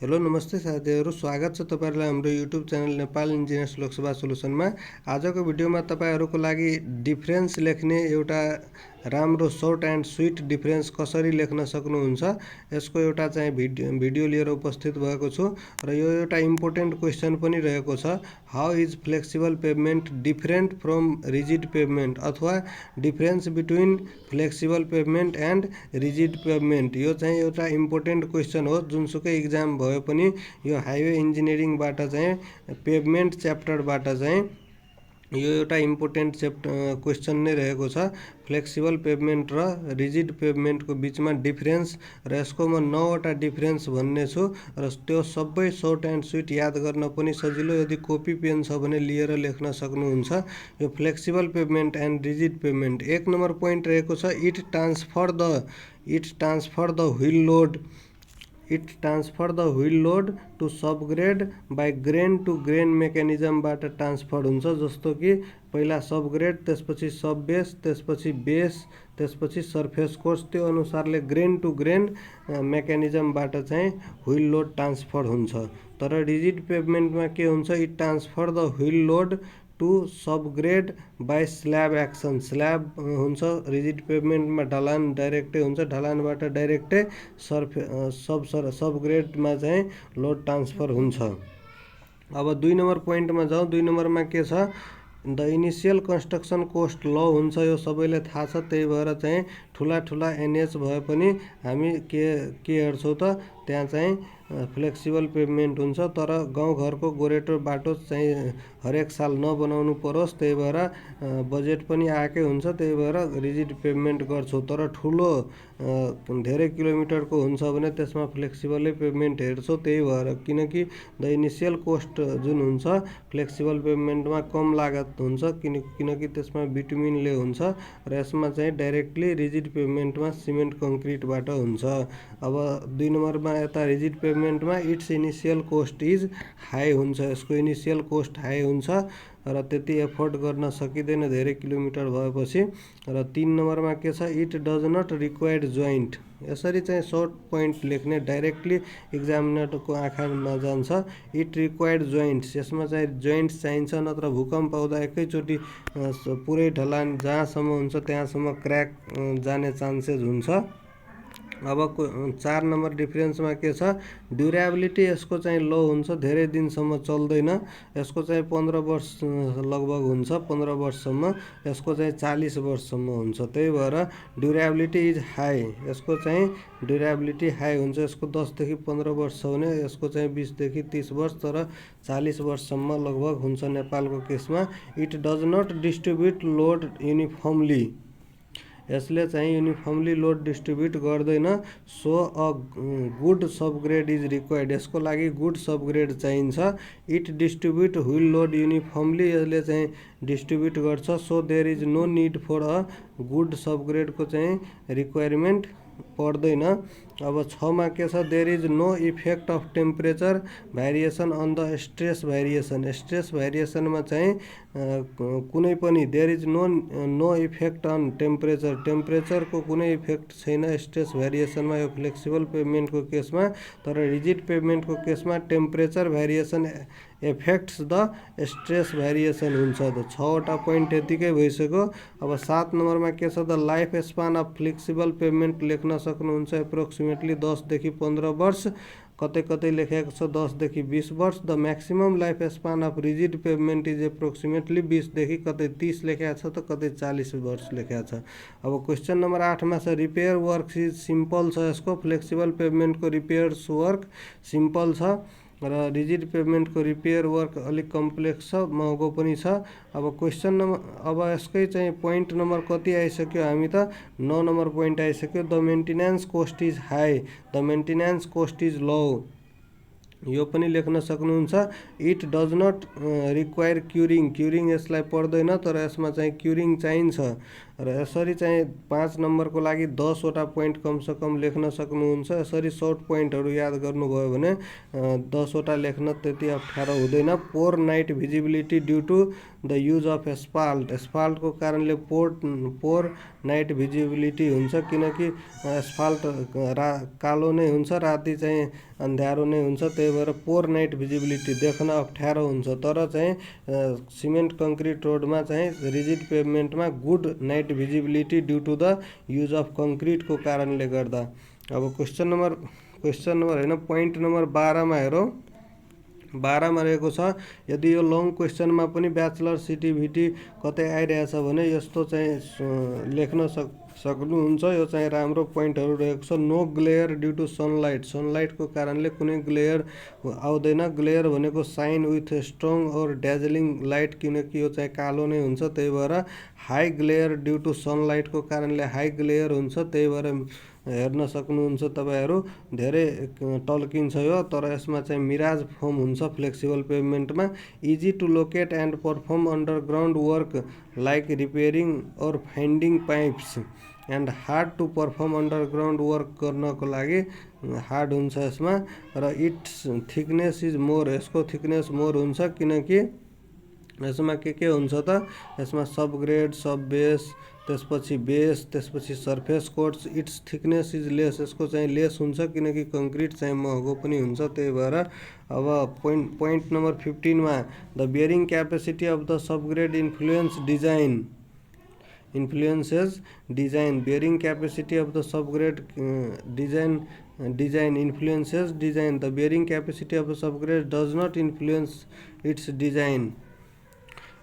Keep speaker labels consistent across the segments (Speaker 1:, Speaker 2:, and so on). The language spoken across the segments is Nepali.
Speaker 1: हेलो नमस्ते साथीहरु, स्वागत छ तपाईहरुलाई हाम्रो YouTube channel Nepal engineers Lok Sabha सोलुसनमा। आजको भिडियोमा तपाईहरुको लागि डिफरेन्स लेख्ने एउटा राम्रो सर्ट एन्ड स्वीट डिफरेन्स कसरी लेख्न सक्नुहुन्छ यसको एउटा चाहिँ भिडियो लिएर उपस्थित भएको छु र यो एउटा इम्पोर्टेन्ट क्वेशन पनि रहेको छ। How is flexible pavement different from rigid pavement, अथवा difference between flexible pavement and rigid pavement. यो चाहिँ एउटा इम्पोर्टेन्ट क्वेशन हो, जुनसुकै इक्जाम भए पनि यो हाइवे इन्जिनियरिङबाट चाहिँ पेभमेन्ट च्याप्टरबाट चाहिँ यो एउटा इम्पोर्टेन्ट क्वेशन नै रहेको छ। फ्लेक्सिबल पेभमेन्ट र रिजिड पेभमेन्टको बिचमा डिफरेन्स र यसको म 9 वटा डिफरेन्स भन्ने छु र त्यो सबै सर्ट एन्ड स्वीट याद गर्न पनि सजिलो। यदि कपी पेन छ भने लिएर लेख्न सक्नुहुन्छ। यो flexible pavement and rigid pavement 1 number point रहेको छ। It transfer the wheel load to subgrade by grain to grain मेकानिजमबाट ट्रान्सफर हुन्छ। जस्तो कि पहिला सबग्रेड, त्यसपछि सब बेस, त्यसपछि बेस, त्यसपछि सर्फेस कोर्स, त्यो अनुसारले ग्रेन टु ग्रेन मेकानिजमबाट चाहिँ व्हील लोड ट्रान्सफर हुन्छ। तर रिजिड पेभमेन्टमा के हुन्छ? It transfer the wheel load to subgrade by slab action. Slab हुन्छ रिजिड पेभमेन्टमा, ढलान डाइरेक्टै हुन्छ, ढलानबाट डाइरेक्टै सबग्रेडमा चाहिँ लोड ट्रान्सफर हुन्छ। अब 2 नम्बर पोइन्टमा जाउँ। 2 नम्बरमा के छ? द इनिसियल कन्स्ट्रक्सन कोस्ट लो हुन्छ। यो सबैले थाहा छ, त्यही भएर चाहिँ ठुला एनएच भए पनि हामी के हेर्छौँ त त्यहाँ चाहिँ फ्लेक्सिबल पेभमेन्ट हुन्छ। तर गाउँघरको गोरेटो बाटो चाहिँ हरेक साल नबनाउनु परोस्, त्यही भएर बजेट पनि आएकै हुन्छ, त्यही भएर रिजिड पेभमेन्ट गर्छौँ। तर ठुलो धेरै किलोमिटरको हुन्छ भने त्यसमा फ्लेक्सिबलै पेभमेन्ट हेर्छौँ। त्यही भएर, किनकि द इनिसियल कोस्ट जुन हुन्छ फ्लेक्सिबल पेभमेन्टमा कम लागत हुन्छ, किनकि त्यसमा बिटुमिनले हुन्छ र यसमा चाहिँ डाइरेक्टली रिजिड पेभमेन्टमा सिमेन्ट कङ्क्रिटबाट हुन्छ। अब 2 नम्बरमा यता रिजिड पेभमेन्टमा its initial cost is high हुन्छ। यसको इनिसियल कोस्ट हाई हुन्छ र त्यति एफोर्ड गर्न सकिँदैन धेरै किलोमिटर भएपछि। र 3 नम्बरमा के छ? It does not required joint. यसरी चाहिँ सर्ट पोइन्ट लेख्ने डाइरेक्टली इक्जामिनरको आँखामा जान्छ। इट रिक्वायर्ड जोइन्ट्स, यसमा चाहिँ जोइन्ट्स चाहिन्छ, नत्र भूकम्प आउँदा एकैचोटि पुरै ढलान जहाँसम्म हुन्छ त्यहाँसम्म क्र्याक जाने चान्सेस हुन्छ। अब 4 नम्बर डिफरेन्समा के छ? ड्युरेबिलिटी यसको चाहिँ लो हुन्छ, धेरै दिनसम्म चल्दैन। यसको चाहिँ 15 वर्ष लगभग हुन्छ, 15 वर्षसम्म। यसको चाहिँ 40 वर्षसम्म हुन्छ, त्यही भएर ड्युरेबिलिटी इज हाई। यसको चाहिँ ड्युरेबिलिटी हाई हुन्छ। यसको 10 देखि 15 वर्ष छ भने यसको चाहिँ 20 देखि 30 वर्ष, तर 40 वर्षसम्म लगभग हुन्छ नेपालको केसमा। It does not distribute load uniformly. यसले चाहिँ युनिफर्मली लोड डिस्ट्रिब्युट गर्दैन। So a good subgrade is required. यसको लागि गुड सबग्रेड चाहिन्छ। It distribute wheel load uniformly, यसले चाहिँ डिस्ट्रिब्युट गर्छ। So there is no need for a good सबग्रेडको चाहिँ रिक्वायरमेन्ट पर्दैन। अब 6 मा के छ? There is no effect of temperature variation on the stress variation. Stress भेरिएसनमा चाहिँ कुनै पनि there is no effect on temperature. टेम्परेचरको कुनै इफेक्ट छैन स्ट्रेस भेरिएसनमा यो फ्लेक्सिबल पेभमेन्टको केसमा। तर रिजिड पेभमेन्टको केसमा temperature variation effects the stress variation हुन्छ। त 6 वटा पोइन्ट यतिकै भइसक्यो। अब 7 नम्बरमा के छ? The life span of flexible pavement लेख्न सक्नुहुन्छ एप्रोक्सिमेटली 10 देखि 15 वर्ष। कतै लेखेको छ 10 देखि 20 वर्ष। The maximum life span of rigid pavement is approximately 20 देखि कतै 30 लेखेको छ त कतै 40 वर्ष लेखेको छ। अब क्वेसन नम्बर 8 मा छ रिपेयर वर्क इज सिम्पल छ। यसको फ्लेक्सिबल पेभमेन्टको रिपेयर्स वर्क सिम्पल छ र रिजिड पेभमेन्टको रिपेयर वर्क अलिक कम्प्लेक्स छ, महँगो पनि छ। अब क्वेसन नम्बर, अब यसकै चाहिँ पोइन्ट नम्बर कति आइसक्यो? हामी त 9 नम्बर पोइन्ट आइसक्यो। The maintenance cost is high, the maintenance cost is low. यो पनि लेख्न सक्नुहुन्छ। It does not require curing. Curing यसलाई पर्दैन, तर यसमा चाहिँ क्युरिङ चाहिन्छ। र यसरी चाहिँ 5 नम्बरको लागि 10 वटा पोइन्ट कमसेकम लेख्न सक्नुहुन्छ। यसरी सर्ट पोइन्टहरू याद गर्नुभयो भने 10 वटा लेख्न त्यति अप्ठ्यारो हुँदैन। Poor night visibility due to the use of asphalt, एस्फाल्टको कारणले पोर नाइट भिजिबिलिटी हुन्छ, किनकि एस्फाल्ट कालो नै हुन्छ, राति चाहिँ अन्ध्यारो नै हुन्छ, त्यही भएर पोर नाइट भिजिबिलिटी देख्न अप्ठ्यारो हुन्छ। तर चाहिँ सिमेन्ट कङ्क्रिट रोडमा चाहिँ रिजिड पेभमेन्टमा good night visibility due to the use of कङ्क्रिटको कारणले गर्दा। अब क्वेसन नम्बर होइन, पोइन्ट नम्बर 12मा हेरौँ। 12मा रहेको छ, यदि यो लङ क्वेसनमा पनि ब्याचलर सिटिभिटी कतै आइरहेछ भने यस्तो चाहिँ लेख्न सक्नुहुन्छ। यो चाहिँ राम्रो पोइन्टहरू रहेको छ। No glare due to sunlight, सनलाइटको कारणले कुनै ग्लेयर आउँदैन। ग्लेयर भनेको साइन विथ स्ट्रङ और ड्याजलिङ लाइट, किनकि यो चाहिँ कालो नै हुन्छ, त्यही भएर हाई ग्लेयर ड्यु टु सनलाइटको कारणले हाई ग्लेयर हुन्छ, त्यही भएर हेर्न सक्नुहुन्छ तपाईँहरू। धेरै टल्किन्छ यो, तर यसमा चाहिँ मिराज फोम हुन्छ फ्लेक्सिबल पेभमेन्टमा। Easy to locate and perform underground work like repairing और finding pipes and hard to perform underground work गर्नको लागि हार्ड हुन्छ यसमा। र इट्स थिकनेस इज मोर, यसको थिकनेस मोर हुन्छ, किनकि यसमा के हुन्छ त, यसमा सब ग्रेड, सब बेस, त्यसपछि बेस, त्यसपछि surface coats. It's thickness is less, यसको चाहिँ लेस हुन्छ, किनकि कङ्क्रिट चाहिँ महँगो पनि हुन्छ, त्यही भएर। अब पोइन्ट नम्बर 15मा the bearing capacity of the subgrade influences design, bearing capacity of the subgrade design influences design. The bearing capacity of the subgrade does not influence its design.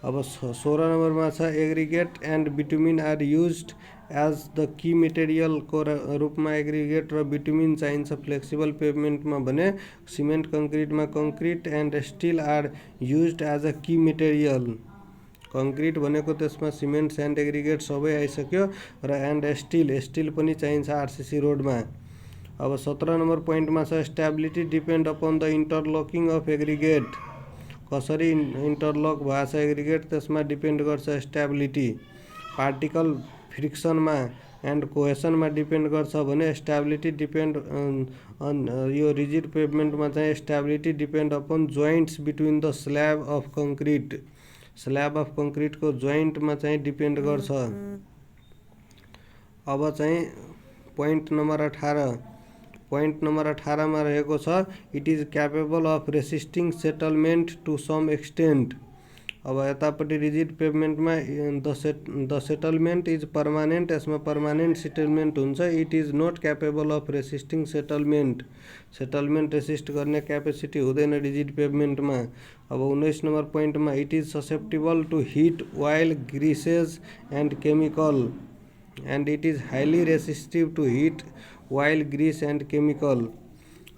Speaker 1: अब 16 नम्बरमा छ, aggregate and bitumen are used as the key मेटेरियलको रूपमा एग्रिगेट र बिटुमिन चाहिन्छ फ्लेक्सिबल पेभमेन्टमा भने सिमेन्ट कङ्क्रिटमा concrete and steel are used as a key material. Concrete भनेको त्यसमा सिमेन्ट, स्यान्ड, एग्रिगेट सबै आइसक्यो, र एन्ड स्टिल पनि चाहिन्छ आरसिसी रोडमा। अब 17 नम्बर पोइन्टमा छ, stability depend upon the interlocking of aggregate, कसरी इन्टरलक भएको छ एग्रिगेट त्यसमा डिपेन्ड गर्छ स्टेबिलिटी। पार्टिकल फ्रिक्सनमा एन्ड कोहेसनमा डिपेन्ड गर्छ भने स्टेबिलिटी डिपेन्ड अन यो रिजिड पेभमेन्टमा चाहिँ stability depend upon joints between the slab of concrete, slab of कङ्क्रिटको जोइन्टमा चाहिँ डिपेन्ड गर्छ। अब चाहिँ पोइन्ट नम्बर 18मा रहेको छ, it is capable of resisting settlement to some extent. अब यतापट्टि रिजिड पेभमेन्टमा द सेटलमेन्ट इज पर्मानेन्ट, यसमा पर्मानेन्ट सेटलमेन्ट हुन्छ। It is not capable of resisting settlement resist गर्ने क्यापेसिटी हुँदैन रिजिड पेभमेन्टमा। अब 19 नम्बर पोइन्टमा, it is susceptible to heat, oil, greases and chemical and it is highly resistive to heat, oil, grease and chemical.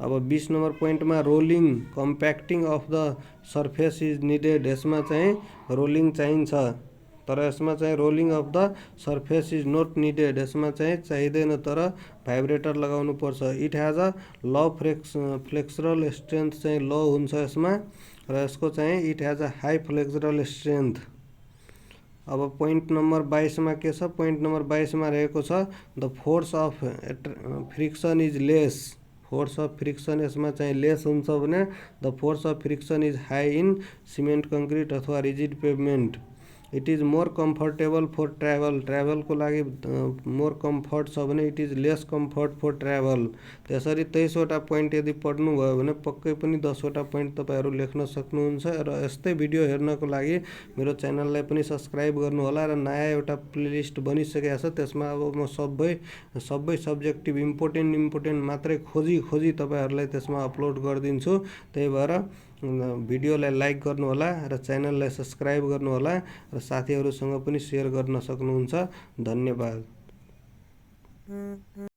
Speaker 1: अब 20 नम्बर पोइन्टमा, rolling compacting of the surface is needed, यसमा चाहिँ रोलिङ चाहिन्छ, तर यसमा चाहिँ rolling of the surface is note needed, यसमा चाहिँ चाहिँदैन, तर भाइब्रेटर लगाउनु पर्छ। इट हेज अ ल फ्लेक्सरल स्ट्रेन्थ चाहिँ ल हुन्छ यसमा, र यसको चाहिँ it has a high flexural strength. अब पोइन्ट नम्बर 22मा के छ, पोइन्ट नम्बर 22मा रहेको छ, the force of friction is lace, force of friction यसमा चाहिँ लेस हुन्छ भने the force of friction is high in cement concrete अथवा rigid pavement. It is more comfortable for ट्राभलको लागि मोर कम्फर्ट छ भने it is less comfort for travel. त्यसरी 23वटा पोइन्ट यदि पढ्नुभयो भने पक्कै पनि 10वटा पोइन्ट तपाईँहरू लेख्न सक्नुहुन्छ। र यस्तै भिडियो हेर्नको लागि मेरो च्यानललाई पनि सब्सक्राइब गर्नुहोला, र नयाँ एउटा प्लेलिस्ट बनिसकेको छ, त्यसमा अब म सबै सब्जेक्टिभ इम्पोर्टेन्ट मात्रै खोजी तपाईँहरूलाई त्यसमा अपलोड गरिदिन्छु। त्यही भएर भिडियोलाई लाइक गर्नुहोला र च्यानललाई सब्सक्राइब गर्नुहोला, र साथीहरूसँग पनि सेयर गर्न सक्नुहुन्छ। धन्यवाद।